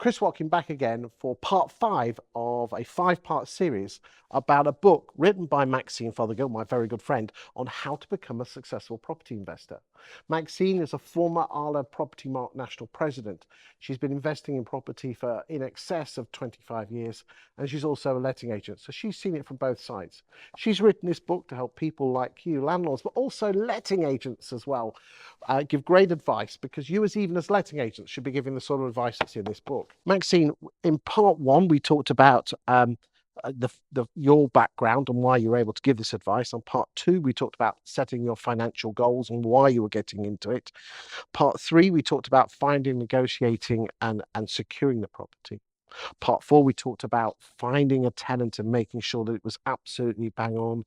Chris Watkin back again for part 5 of a 5-part series about a book written by Maxine Fothergill, my very good friend, on how to become a successful property investor. Maxine is a former Arla Property Mark National President. She's been investing in property for in excess of 25 years, and she's also a letting agent, so she's seen it from both sides. She's written this book to help people like you, landlords, but also letting agents as well, give great advice, because you even as letting agents should be giving the sort of advice that's in this book. Maxine, in part 1 we talked about your background and why you were able to give this advice. On part 2 we talked about setting your financial goals and why you were getting into it. Part 3 we talked about finding, negotiating and securing the property. Part 4 we talked about finding a tenant and making sure that it was absolutely bang on,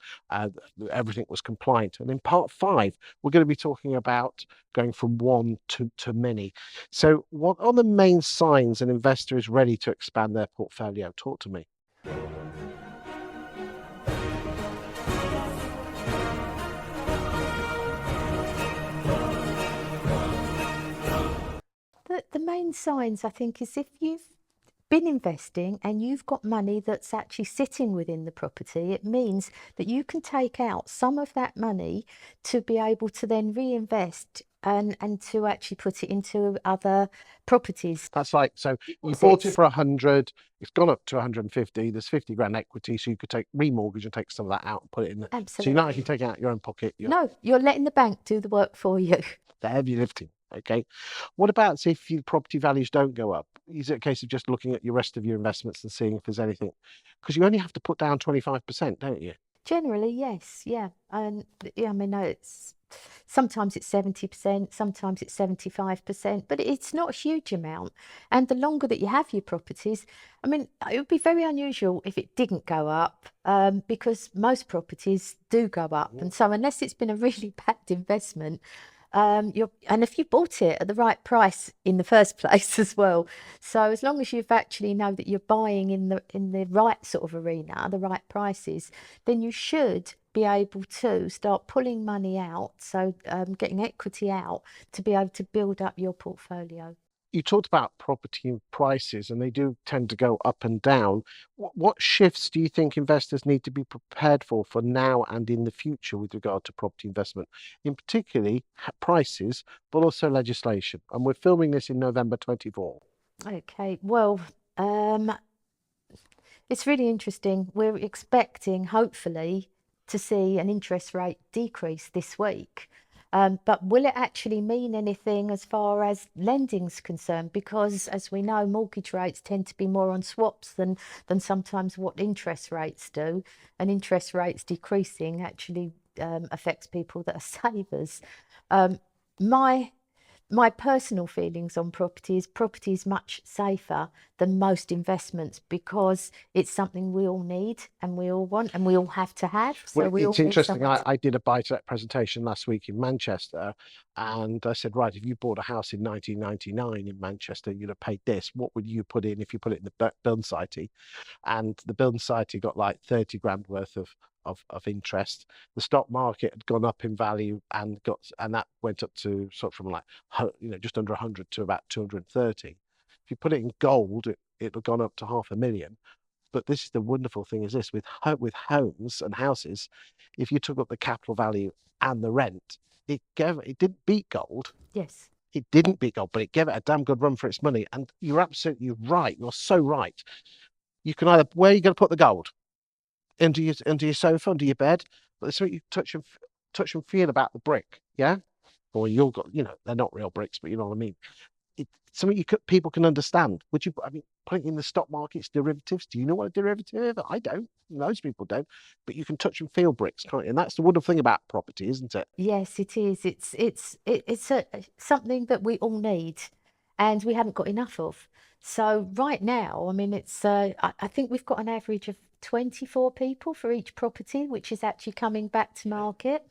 everything was compliant. And in part 5 we're going to be talking about going from one to many. So what are the main signs an investor is ready to expand their portfolio? Talk to me. The main signs, I think, is if you've been investing and you've got money that's actually sitting within the property, it means that you can take out some of that money to be able to then reinvest and to actually put it into other properties. That's like, so you bought it for 100, it's gone up to 150, there's 50 grand equity, so you could remortgage and take some of that out and put it in there. Absolutely. So you're not actually taking out your own pocket. No, you're letting the bank do the work for you. The heavy lifting. Okay. What about if your property values don't go up? Is it a case of just looking at your rest of your investments and seeing if there's anything? Because you only have to put down 25%, don't you? Generally, yes, yeah. And yeah, I mean, no, it's sometimes it's 70%, sometimes it's 75%, but it's not a huge amount. And the longer that you have your properties, I mean, it would be very unusual if it didn't go up, because most properties do go up. And so unless it's been a really bad investment, and if you bought it at the right price in the first place as well. So as long as you've actually know that you're buying in the right sort of arena, the right prices, then you should be able to start pulling money out, so getting equity out to be able to build up your portfolio. You talked about property prices, and they do tend to go up and down. What shifts do you think investors need to be prepared for now and in the future with regard to property investment, in particularly prices, but also legislation? And we're filming this in November 24. Okay, well, it's really interesting. We're expecting, hopefully, to see an interest rate decrease this week. But will it actually mean anything as far as lending's concerned? Because as we know, mortgage rates tend to be more on swaps than sometimes what interest rates do. And interest rates decreasing actually affects people that are savers. My personal feelings on property is much safer than most investments, because it's something we all need and we all want and we all have to have. So Well, it's interesting. I did a buy-to-let presentation last week in Manchester, and I said, right, if you bought a house in 1999 in Manchester, you'd have paid this. What would you put in if you put it in the building society? And the building society got like 30 grand worth of interest. The stock market had gone up in value and that went up to sort of from like, just under 100 to about 230. If you put it in gold, it'd have gone up to 500,000. But this is the wonderful thing, is this, with homes and houses, if you took up the capital value and the rent, it didn't beat gold. Yes. It didn't beat gold, but it gave it a damn good run for its money. And you're absolutely right. You're so right. You can either, where are you going to put the gold? Under your sofa, under your bed, but there's something you touch and feel about the brick, yeah. Or you've got, they're not real bricks, but you know what I mean. It's something people can understand. Would you? I mean, putting in the stock market's derivatives. Do you know what a derivative is? I don't. Most people don't. But you can touch and feel bricks, can't you? And that's the wonderful thing about property, isn't it? Yes, it is. It's something that we all need, and we haven't got enough of. So right now, I mean, it's I think we've got an average of 24 people for each property, which is actually coming back to market.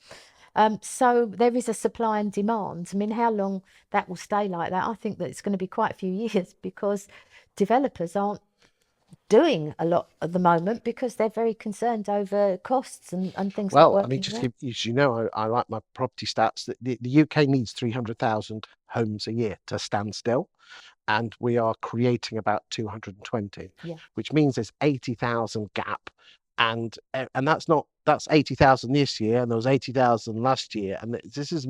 So there is a supply and demand. I mean, how long that will stay like that, I think that it's going to be quite a few years, because developers aren't doing a lot at the moment because they're very concerned over costs and things like that. Well, I mean, just as you know, I like my property stats. The UK needs 300,000 homes a year to stand still. and we are creating about 220, Yeah. which means there's 80,000 gap. And that's 80,000 this year, and there was 80,000 last year, and this is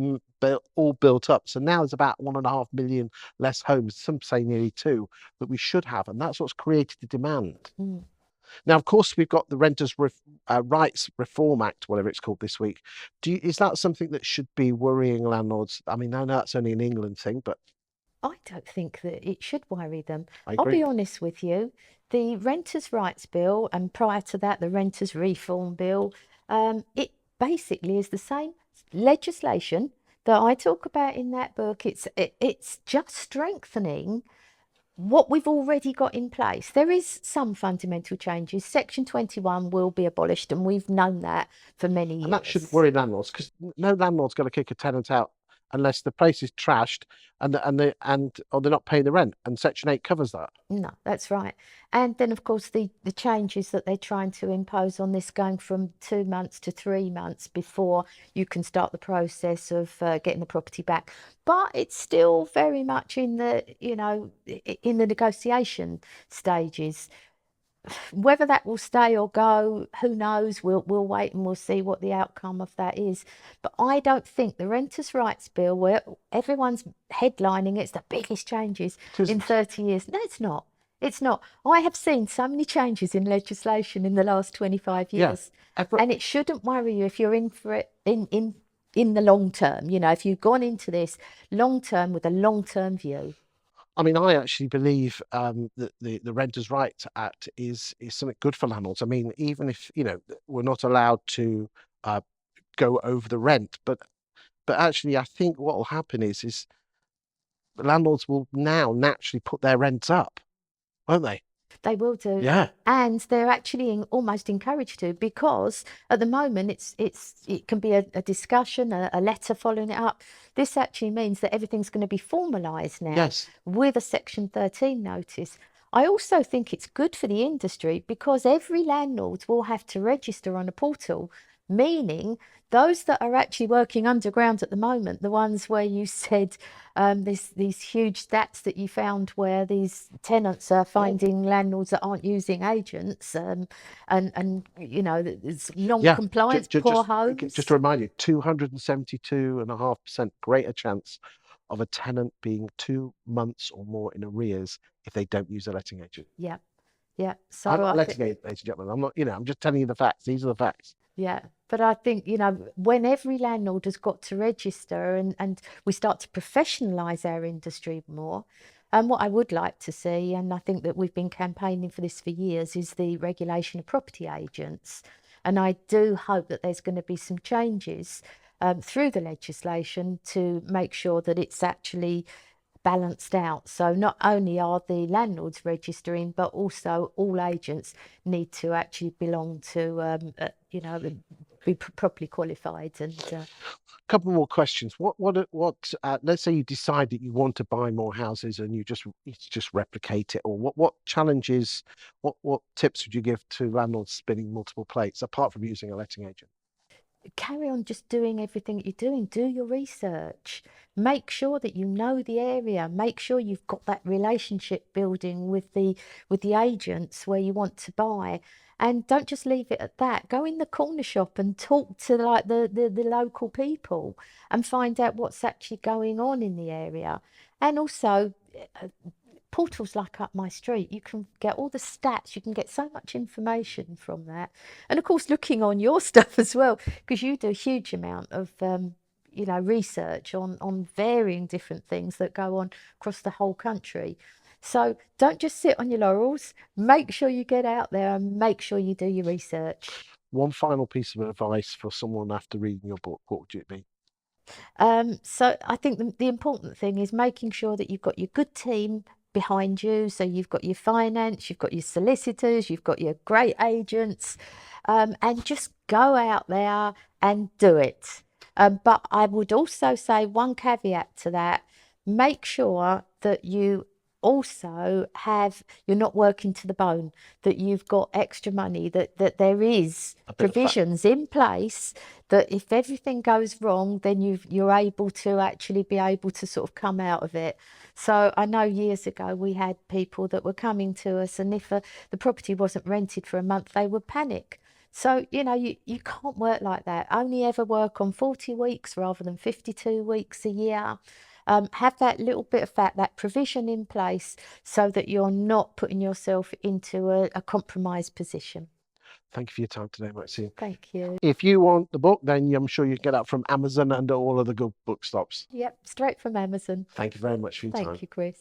all built up. So now there's about 1.5 million less homes, some say nearly two, that we should have, and that's what's created the demand. Mm. Now, of course, we've got the Rights Reform Act, whatever it's called this week. Is that something that should be worrying landlords? I mean, I know that's only an England thing, but I don't think that it should worry them. I I'll be agree. honest with you. The Renters' Rights Bill, and prior to that, the Renters' Reform Bill, it basically is the same legislation that I talk about in that book. It's just strengthening what we've already got in place. There is some fundamental changes. Section 21 will be abolished, and we've known that for many years. And that shouldn't worry landlords, because no landlord's going to kick a tenant out unless the place is trashed or they're not paying the rent, and Section 8 covers that. No, that's right. And then, of course, the changes that they're trying to impose on this, going from 2 months to 3 months before you can start the process of getting the property back. But it's still very much in the, in the negotiation stages. Whether that will stay or go, who knows? We'll wait and we'll see what the outcome of that is. But I don't think the Renters' Rights Bill, where everyone's headlining it's the biggest changes in 30 years. No, it's not. It's not. I have seen so many changes in legislation in the last 25 years. And it shouldn't worry you if you're in for it in the long term. If you've gone into this long term with a long-term view. I mean, I actually believe that the Renters' Rights Act is something good for landlords. I mean, even if we're not allowed to go over the rent, but actually, I think what will happen is landlords will now naturally put their rents up, won't they? They will do. Yeah. And they're actually almost encouraged to, because at the moment it can be a discussion, a letter following it up. This actually means that everything's going to be formalised now. Yes. With a Section 13 notice. I also think it's good for the industry, because every landlord will have to register on a portal, meaning those that are actually working underground at the moment, the ones where you said these huge stats that you found where these tenants are finding landlords that aren't using agents, and there's non-compliance, poor homes. Just to remind you, 272.5% greater chance of a tenant being 2 months or more in arrears if they don't use a letting agent. Yeah. So I'm not a letting agent, ladies and gentlemen. I'm not, I'm just telling you the facts. These are the facts. Yeah, but I think, when every landlord has got to register and we start to professionalise our industry more, and what I would like to see, and I think that we've been campaigning for this for years, is the regulation of property agents. And I do hope that there's going to be some changes through the legislation to make sure that it's actually balanced out. So not only are the landlords registering, but also all agents need to actually belong to, be properly qualified. And a couple more questions. Let's say you decide that you want to buy more houses and you just replicate it, or what challenges, what tips would you give to landlords spinning multiple plates apart from using a letting agent? carry on just doing everything you're doing. Do your research. Make sure that you know the area. Make sure you've got that relationship building with the agents where you want to buy. And don't just leave it at that. Go in the corner shop and talk to the local people and find out what's actually going on in the area. And also, portals like Up My Street, you can get all the stats, you can get so much information from that. And of course, looking on your stuff as well, because you do a huge amount of research on varying different things that go on across the whole country. So don't just sit on your laurels. Make sure you get out there and make sure you do your research. One final piece of advice for someone after reading your book, what would it be? So I think the important thing is making sure that you've got your good team behind you. So you've got your finance, you've got your solicitors, you've got your great agents, and just go out there and do it. But I would also say one caveat to that: make sure that you also you're not working to the bone, that you've got extra money, that there is A bit of provisions in place that if everything goes wrong, then you're able to actually be able to sort of come out of it. So I know years ago we had people that were coming to us, and if the property wasn't rented for a month, they would panic. So, you know, you can't work like that. Only ever work on 40 weeks rather than 52 weeks a year. Have that little bit of that provision in place so that you're not putting yourself into a compromised position. Thank you for your time today, Maxine. Thank you. If you want the book, then I'm sure you can get that from Amazon and all of the good bookstops. Yep, straight from Amazon. Thank you very much for your time. Thank you, Chris.